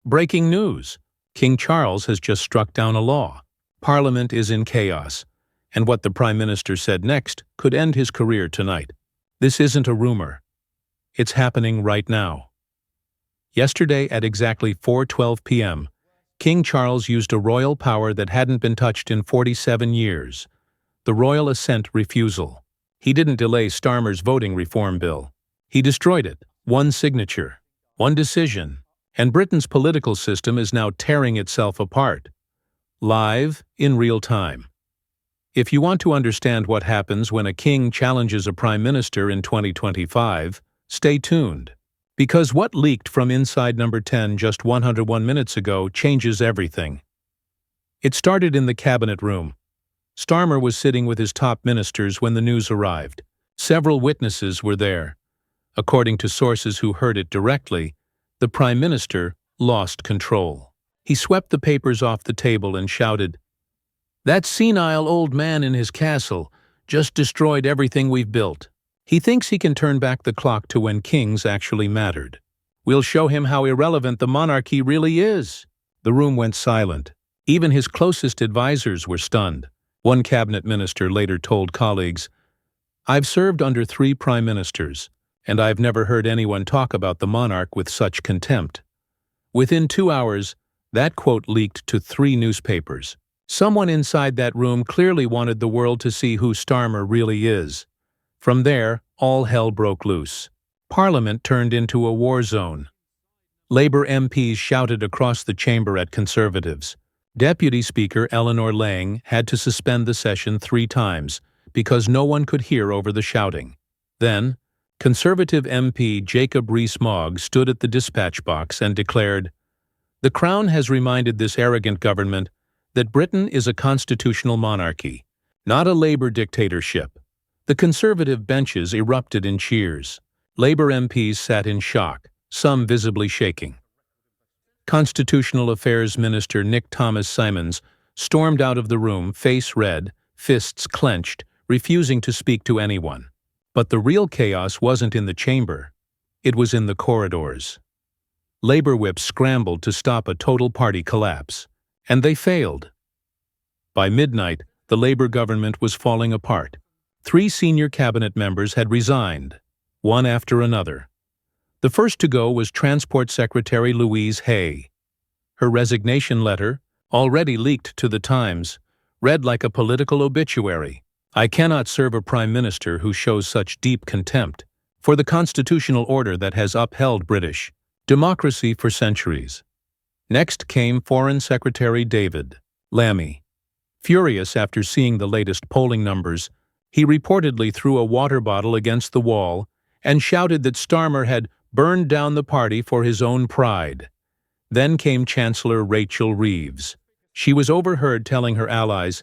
Breaking news! King Charles has just struck down a law. Parliament is in chaos, and what the Prime Minister said next could end his career tonight. This isn't a rumor. It's happening right now. Yesterday at exactly 4:12 p.m., King Charles used a royal power that hadn't been touched in 47 years, the royal assent refusal. He didn't delay Starmer's voting reform bill. He destroyed it, one signature, one decision, and Britain's political system is now tearing itself apart. Live, in real time. If you want to understand what happens when a king challenges a prime minister in 2025, stay tuned. Because what leaked from inside number 10 just 101 minutes ago changes everything. It started in the cabinet room. Starmer was sitting with his top ministers when the news arrived. Several witnesses were there. According to sources who heard it directly, the Prime Minister lost control. He swept the papers off the table and shouted, "That senile old man in his castle just destroyed everything we've built. He thinks he can turn back the clock to when kings actually mattered. We'll show him how irrelevant the monarchy really is." The room went silent. Even his closest advisors were stunned. One cabinet minister later told colleagues, "I've served under 3 prime ministers, and I've never heard anyone talk about the monarch with such contempt." Within 2 hours, that quote leaked to 3 newspapers. Someone inside that room clearly wanted the world to see who Starmer really is. From there, all hell broke loose. Parliament turned into a war zone. Labour MPs shouted across the chamber at Conservatives. Deputy Speaker Eleanor Lang had to suspend the session 3 times because no one could hear over the shouting. Then, Conservative MP Jacob Rees-Mogg stood at the dispatch box and declared, "The Crown has reminded this arrogant government that Britain is a constitutional monarchy, not a Labour dictatorship." The Conservative benches erupted in cheers. Labour MPs sat in shock, some visibly shaking. Constitutional Affairs Minister Nick Thomas-Symonds stormed out of the room, face red, fists clenched, refusing to speak to anyone. But the real chaos wasn't in the chamber. It was in the corridors. Labour whips scrambled to stop a total party collapse, and they failed. By midnight, the Labour government was falling apart. 3 senior cabinet members had resigned, one after another. The first to go was Transport Secretary Louise Hay. Her resignation letter, already leaked to the Times, read like a political obituary. "I cannot serve a prime minister who shows such deep contempt for the constitutional order that has upheld British democracy for centuries." Next came Foreign Secretary David Lammy. Furious after seeing the latest polling numbers, he reportedly threw a water bottle against the wall and shouted that Starmer had burned down the party for his own pride. Then came Chancellor Rachel Reeves. She was overheard telling her allies,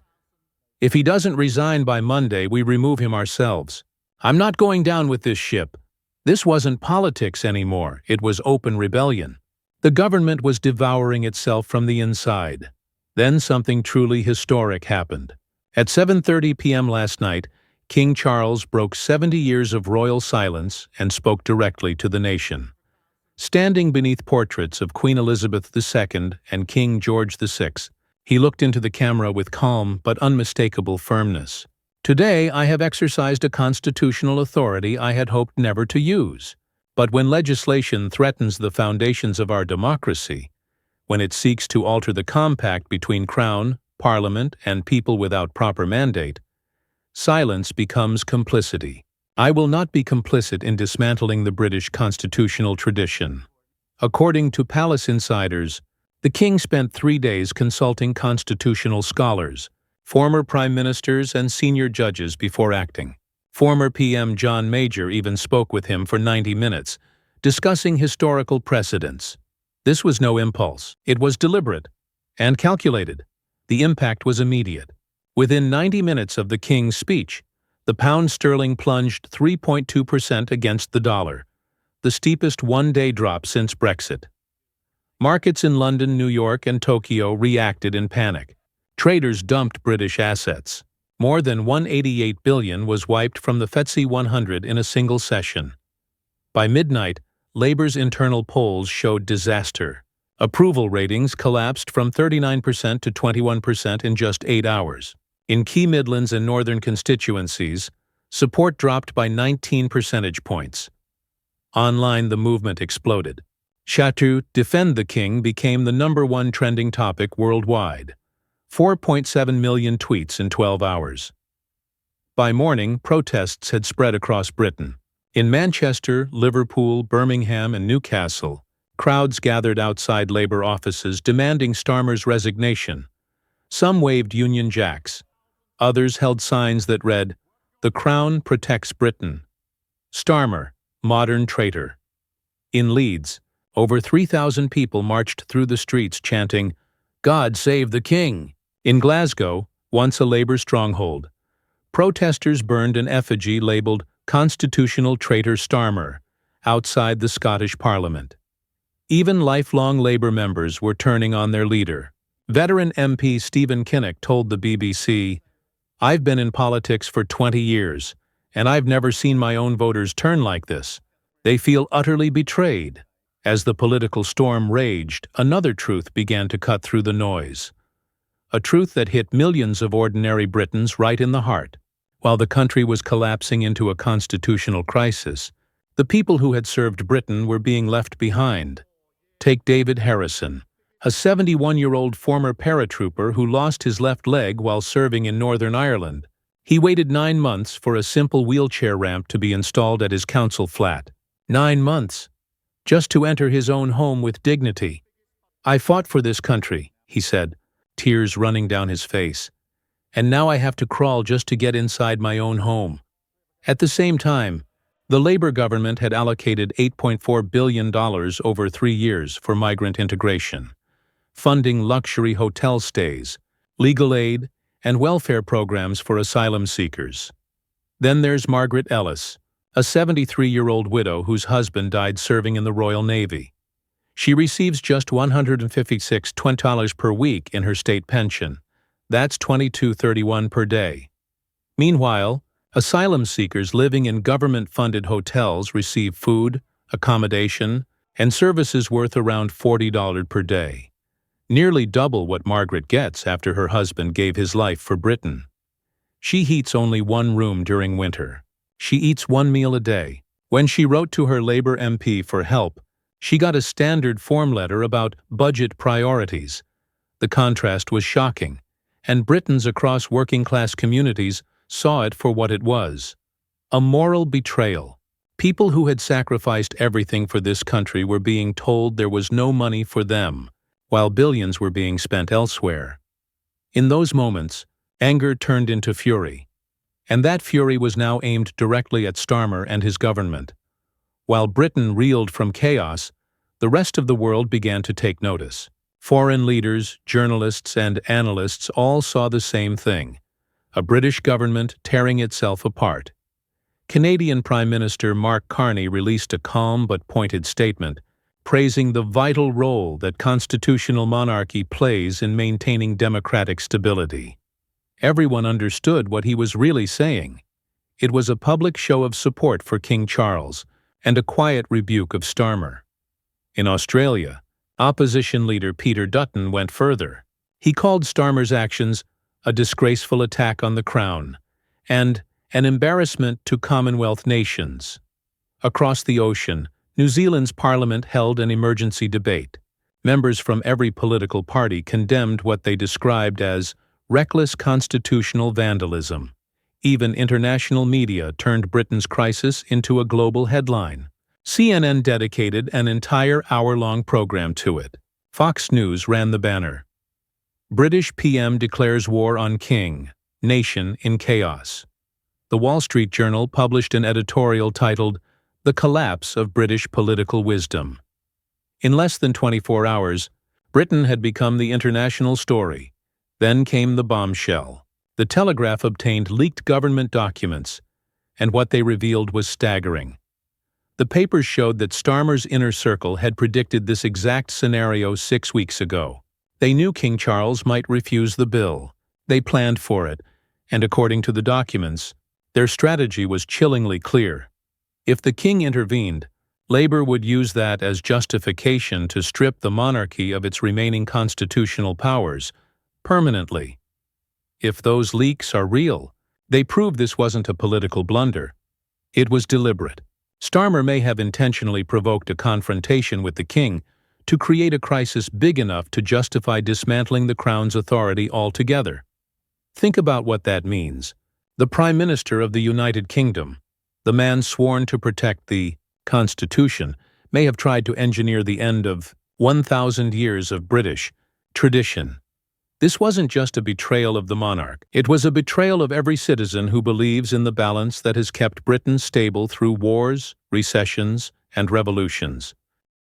"If he doesn't resign by Monday, we remove him ourselves. I'm not going down with this ship." This wasn't politics anymore, it was open rebellion. The government was devouring itself from the inside. Then something truly historic happened. At 7:30 p.m. last night, King Charles broke 70 years of royal silence and spoke directly to the nation. Standing beneath portraits of Queen Elizabeth II and King George VI, he looked into the camera with calm but unmistakable firmness. "Today I have exercised a constitutional authority I had hoped never to use. But when legislation threatens the foundations of our democracy, when it seeks to alter the compact between Crown, Parliament, and people without proper mandate, silence becomes complicity. I will not be complicit in dismantling the British constitutional tradition." According to palace insiders, the king spent 3 days consulting constitutional scholars, former prime ministers, and senior judges before acting. Former PM John Major even spoke with him for 90 minutes, discussing historical precedents. This was no impulse. It was deliberate and calculated. The impact was immediate. Within 90 minutes of the king's speech, the pound sterling plunged 3.2% against the dollar, the steepest one-day drop since Brexit. Markets in London, New York, and Tokyo reacted in panic. Traders dumped British assets. More than $188 billion was wiped from the FTSE 100 in a single session. By midnight, Labour's internal polls showed disaster. Approval ratings collapsed from 39% to 21% in just 8 hours. In key Midlands and Northern constituencies, support dropped by 19 percentage points. Online, the movement exploded. #, Defend the King became the #1 trending topic worldwide. 4.7 million tweets in 12 hours. By morning, protests had spread across Britain. In Manchester, Liverpool, Birmingham, and Newcastle, crowds gathered outside Labour offices demanding Starmer's resignation. Some waved Union Jacks. Others held signs that read, "The Crown protects Britain. Starmer, modern traitor." In Leeds, over 3,000 people marched through the streets chanting, "God save the King." In Glasgow, once a Labour stronghold, protesters burned an effigy labelled "Constitutional Traitor Starmer" outside the Scottish Parliament. Even lifelong Labour members were turning on their leader. Veteran MP Stephen Kinnock told the BBC, "I've been in politics for 20 years, and I've never seen my own voters turn like this. They feel utterly betrayed." As the political storm raged, another truth began to cut through the noise. A truth that hit millions of ordinary Britons right in the heart. While the country was collapsing into a constitutional crisis, the people who had served Britain were being left behind. Take David Harrison, a 71-year-old former paratrooper who lost his left leg while serving in Northern Ireland. He waited 9 months for a simple wheelchair ramp to be installed at his council flat. 9 months, just to enter his own home with dignity. "I fought for this country," he said, tears running down his face, "and now I have to crawl just to get inside my own home." At the same time, the Labour government had allocated $8.4 billion over 3 years for migrant integration, funding luxury hotel stays, legal aid, and welfare programs for asylum seekers. Then there's Margaret Ellis, a 73-year-old widow whose husband died serving in the Royal Navy. She receives just $156 per week in her state pension. That's $22.31 per day. Meanwhile, asylum seekers living in government-funded hotels receive food, accommodation, and services worth around $40 per day, nearly double what Margaret gets after her husband gave his life for Britain. She heats only one room during winter. She eats one meal a day. When she wrote to her Labour MP for help, she got a standard form letter about budget priorities. The contrast was shocking, and Britons across working-class communities saw it for what it was: a moral betrayal. People who had sacrificed everything for this country were being told there was no money for them, while billions were being spent elsewhere. In those moments, anger turned into fury, and that fury was now aimed directly at Starmer and his government. While Britain reeled from chaos, the rest of the world began to take notice. Foreign leaders, journalists, and analysts all saw the same thing: a British government tearing itself apart. Canadian Prime Minister Mark Carney released a calm but pointed statement, praising the vital role that constitutional monarchy plays in maintaining democratic stability. Everyone understood what he was really saying. It was a public show of support for King Charles and a quiet rebuke of Starmer. In Australia, opposition leader Peter Dutton went further. He called Starmer's actions a disgraceful attack on the Crown and an embarrassment to Commonwealth nations. Across the ocean, New Zealand's Parliament held an emergency debate. Members from every political party condemned what they described as reckless constitutional vandalism. Even international media turned Britain's crisis into a global headline. CNN dedicated an entire hour-long program to it. Fox News ran the banner. British PM declares war on King, nation in chaos. The Wall Street Journal published an editorial titled "The Collapse of British Political Wisdom." In less than 24 hours, Britain had become the international story. Then came the bombshell. The Telegraph obtained leaked government documents, and what they revealed was staggering. The papers showed that Starmer's inner circle had predicted this exact scenario 6 weeks ago. They knew King Charles might refuse the bill. They planned for it, and according to the documents, their strategy was chillingly clear. If the king intervened, Labour would use that as justification to strip the monarchy of its remaining constitutional powers, permanently. If those leaks are real, they prove this wasn't a political blunder. It was deliberate. Starmer may have intentionally provoked a confrontation with the king to create a crisis big enough to justify dismantling the Crown's authority altogether. Think about what that means. The Prime Minister of the United Kingdom, the man sworn to protect the Constitution, may have tried to engineer the end of 1,000 years of British tradition. This wasn't just a betrayal of the monarch. It was a betrayal of every citizen who believes in the balance that has kept Britain stable through wars, recessions, and revolutions.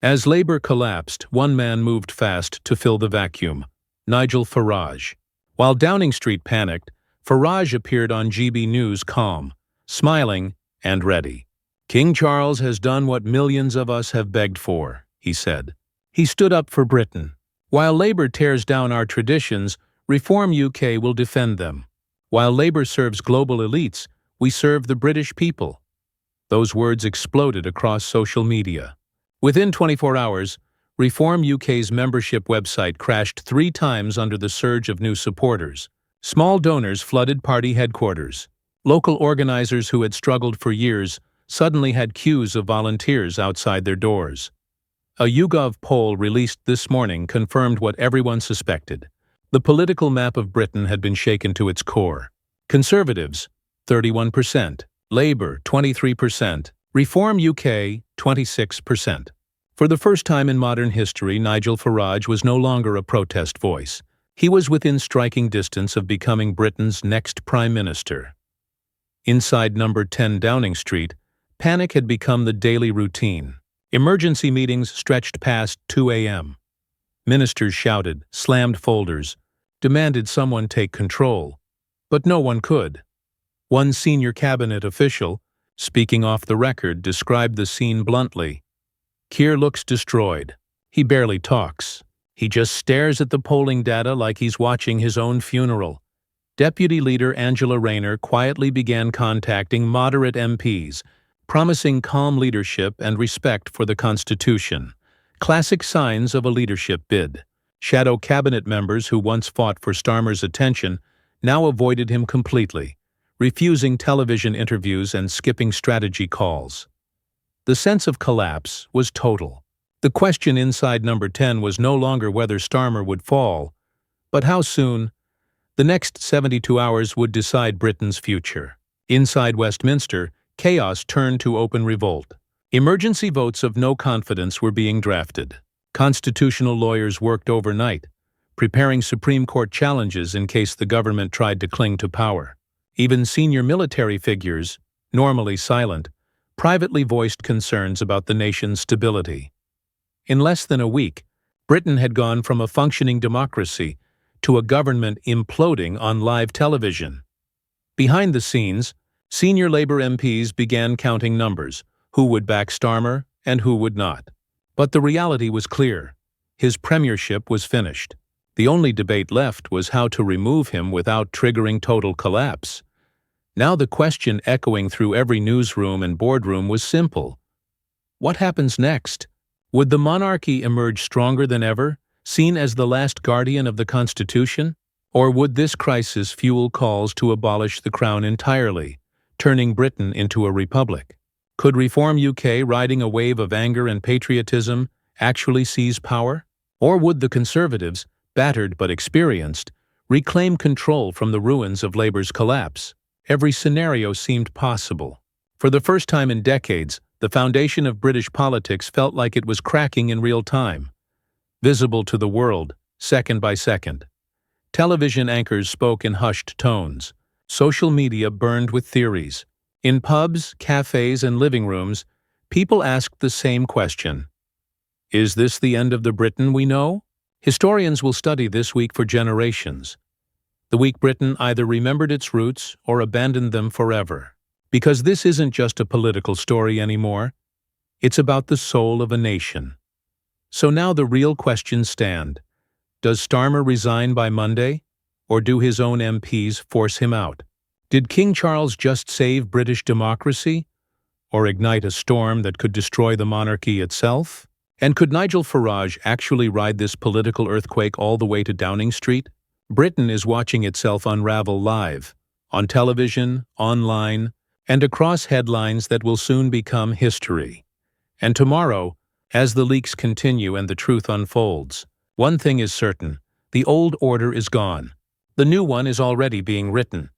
As Labour collapsed, one man moved fast to fill the vacuum: Nigel Farage. While Downing Street panicked, Farage appeared on GB News calm, smiling, and ready. "King Charles has done what millions of us have begged for," he said. He stood up for Britain. "While Labour tears down our traditions, Reform UK will defend them. While Labour serves global elites, we serve the British people." Those words exploded across social media. Within 24 hours, Reform UK's membership website crashed 3 times under the surge of new supporters. Small donors flooded party headquarters. Local organizers who had struggled for years suddenly had queues of volunteers outside their doors. A YouGov poll released this morning confirmed what everyone suspected. The political map of Britain had been shaken to its core. Conservatives, 31%. Labour, 23%. Reform UK, 26%. For the first time in modern history, Nigel Farage was no longer a protest voice. He was within striking distance of becoming Britain's next Prime Minister. Inside number 10 Downing Street, panic had become the daily routine. Emergency meetings stretched past 2 a.m. Ministers shouted, slammed folders, demanded someone take control. But no one could. One senior cabinet official, speaking off the record, described the scene bluntly. "Keir looks destroyed. He barely talks. He just stares at the polling data like he's watching his own funeral." Deputy Leader Angela Rayner quietly began contacting moderate MPs, promising calm leadership and respect for the Constitution. Classic signs of a leadership bid. Shadow cabinet members who once fought for Starmer's attention now avoided him completely, refusing television interviews and skipping strategy calls. The sense of collapse was total. The question inside number 10 was no longer whether Starmer would fall, but how soon. The next 72 hours would decide Britain's future. Inside Westminster, chaos turned to open revolt. Emergency votes of no confidence were being drafted. Constitutional lawyers worked overnight, preparing Supreme Court challenges in case the government tried to cling to power. Even senior military figures, normally silent, privately voiced concerns about the nation's stability. In less than a week, Britain had gone from a functioning democracy to a government imploding on live television. Behind the scenes, senior Labour MPs began counting numbers, who would back Starmer and who would not. But the reality was clear. His premiership was finished. The only debate left was how to remove him without triggering total collapse. Now the question echoing through every newsroom and boardroom was simple. What happens next? Would the monarchy emerge stronger than ever, seen as the last guardian of the Constitution? Or would this crisis fuel calls to abolish the Crown entirely, turning Britain into a republic? Could Reform UK, riding a wave of anger and patriotism, actually seize power? Or would the Conservatives, battered but experienced, reclaim control from the ruins of Labour's collapse? Every scenario seemed possible. For the first time in decades, the foundation of British politics felt like it was cracking in real time, visible to the world, second by second. Television anchors spoke in hushed tones. Social media burned with theories. In pubs, cafes, and living rooms, people asked the same question. Is this the end of the Britain we know? Historians will study this week for generations. The week Britain either remembered its roots or abandoned them forever. Because this isn't just a political story anymore. It's about the soul of a nation. So now the real questions stand. Does Starmer resign by Monday, or do his own MPs force him out? Did King Charles just save British democracy, Or ignite a storm that could destroy the monarchy itself? And could Nigel Farage actually ride this political earthquake all the way to Downing Street? Britain is watching itself unravel live, on television, online, and across headlines that will soon become history. And tomorrow, as the leaks continue and the truth unfolds, one thing is certain: the old order is gone. The new one is already being written.